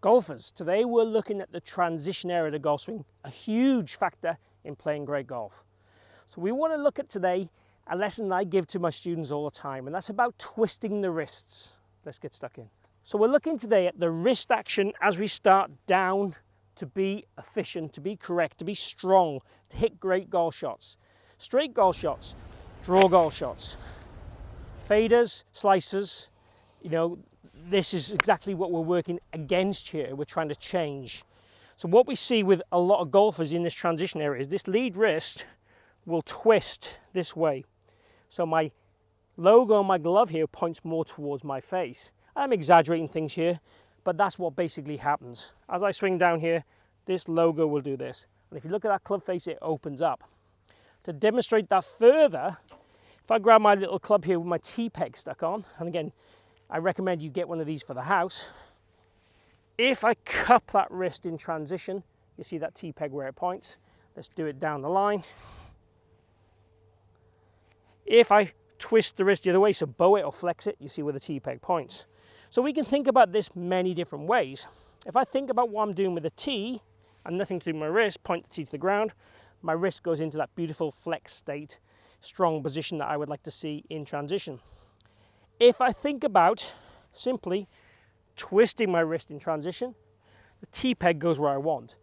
Golfers, today we're looking at the transition area of the golf swing, a huge factor in playing great golf. So we want to look at today a lesson I give to my students all the time, and that's about twisting the wrists. Let's get stuck in. So we're looking today at the wrist action as we start down to be efficient, to be correct, to be strong, to hit great golf shots. Straight golf shots, draw golf shots, faders, slicers, this is exactly what we're working against here. We're trying to change. So what we see with a lot of golfers in this transition area is this lead wrist will twist this way. So my logo on my glove here points more towards my face. I'm exaggerating things here, but that's what basically happens. As I swing down here, this logo will do this. And if you look at that club face, it opens up. To demonstrate that further, if I grab my little club here with my T-peg stuck on, and again, I recommend you get one of these for the house. If I cup that wrist in transition, you see that T-peg where it points. Let's do it down the line. If I twist the wrist the other way, so bow it or flex it, you see where the T-peg points. So we can think about this many different ways. If I think about what I'm doing with the T, and nothing to do with my wrist, point the T to the ground, my wrist goes into that beautiful flex state, strong position that I would like to see in transition. If I think about simply twisting my wrist in transition, the T-peg goes where I want.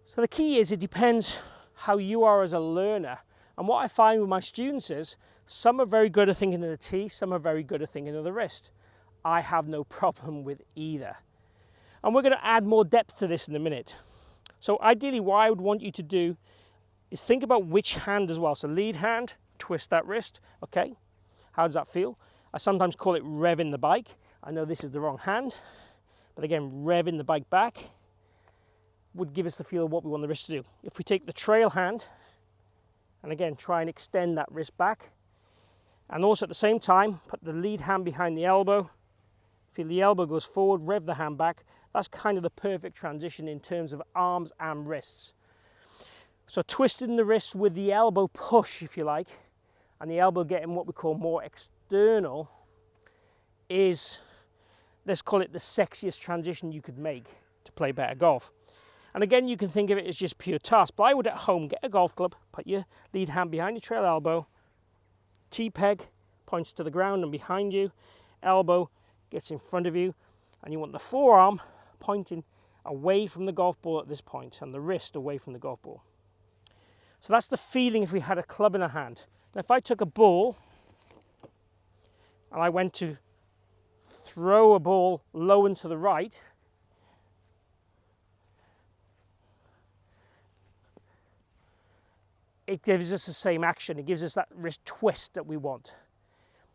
So the key is it depends how you are as a learner. And what I find with my students is some are very good at thinking of the T, some are very good at thinking of the wrist. I have no problem with either. And we're going to add more depth to this in a minute. So ideally what I would want you to do is think about which hand as well. So lead hand, twist that wrist, okay? How does that feel? I sometimes call it revving the bike. I know this is the wrong hand, but again, revving the bike back would give us the feel of what we want the wrist to do. If we take the trail hand, and again, try and extend that wrist back, and also at the same time, put the lead hand behind the elbow, feel the elbow goes forward, rev the hand back, that's kind of the perfect transition in terms of arms and wrists. So twisting the wrist with the elbow push, if you like, and the elbow getting what we call more external is, let's call it the sexiest transition you could make to play better golf. And again, you can think of it as just pure toss, but I would at home get a golf club, put your lead hand behind your trail elbow, T-peg points to the ground and behind you, elbow gets in front of you, and you want the forearm pointing away from the golf ball at this point and the wrist away from the golf ball. So that's the feeling if we had a club in our hand. Now if I took a ball and I went to throw a ball low and to the right, it gives us the same action. It gives us that wrist twist that we want.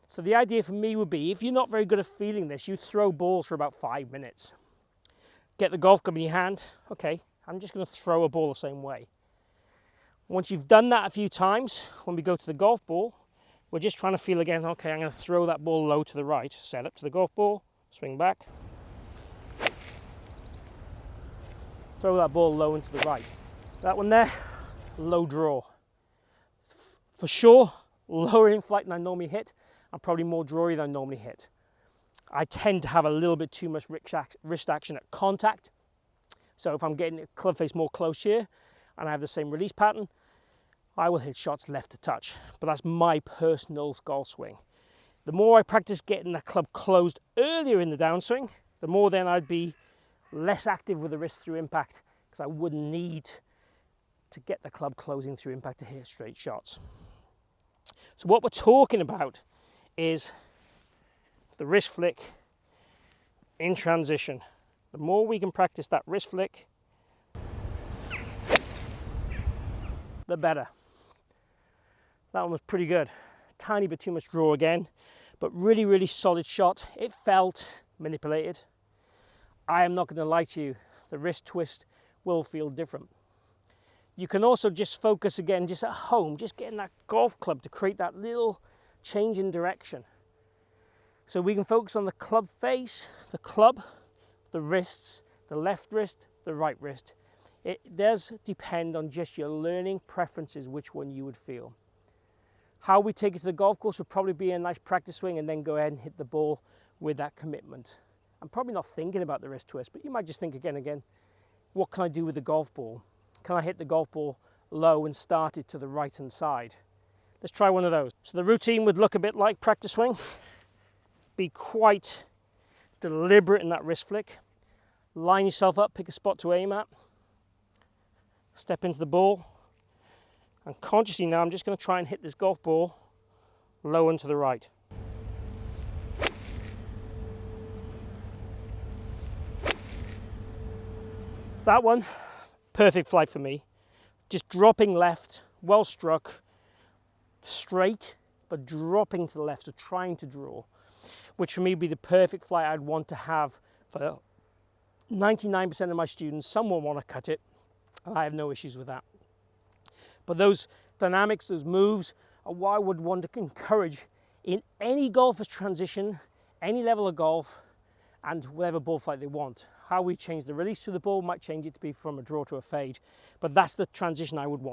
So the idea for me would be, if you're not very good at feeling this, you throw balls for about 5 minutes. Get the golf club in your hand. Okay, I'm just going to throw a ball the same way. Once you've done that a few times, when we go to the golf ball, we're just trying to feel again, okay, I'm going to throw that ball low to the right, set up to the golf ball, swing back. Throw that ball low into the right. That one there, low draw. For sure, lower in flight than I normally hit, and probably more drawy than I normally hit. I tend to have a little bit too much wrist action at contact. So if I'm getting the club face more close here, and I have the same release pattern, I will hit shots left to touch. But that's my personal golf swing. The more I practice getting the club closed earlier in the downswing, the more then I'd be less active with the wrist through impact, because I wouldn't need to get the club closing through impact to hit straight shots. So what we're talking about is the wrist flick in transition. The more we can practice that wrist flick, the better. That one was pretty good. Tiny bit too much draw again, but really, really solid shot. It felt manipulated. I am not going to lie to you, the wrist twist will feel different. You can also just focus again, just at home, just getting that golf club to create that little change in direction. So we can focus on the club face, the club, the wrists, the left wrist, the right wrist. It does depend on just your learning preferences, which one you would feel. How we take it to the golf course would probably be a nice practice swing and then go ahead and hit the ball with that commitment. I'm probably not thinking about the wrist twist, but you might just think again, what can I do with the golf ball? Can I hit the golf ball low and start it to the right hand side? Let's try one of those. So the routine would look a bit like practice swing. Be quite deliberate in that wrist flick. Line yourself up, pick a spot to aim at. Step into the ball. And consciously now I'm just going to try and hit this golf ball low and to the right. That one, perfect flight for me. Just dropping left, well struck, straight, but dropping to the left, so trying to draw, which for me would be the perfect flight I'd want to have for 99% of my students. Some will want to cut it, and I have no issues with that. But those dynamics, those moves, are what I would want to encourage in any golfer's transition, any level of golf, and whatever ball flight they want. How we change the release to the ball might change it to be from a draw to a fade, but that's the transition I would want.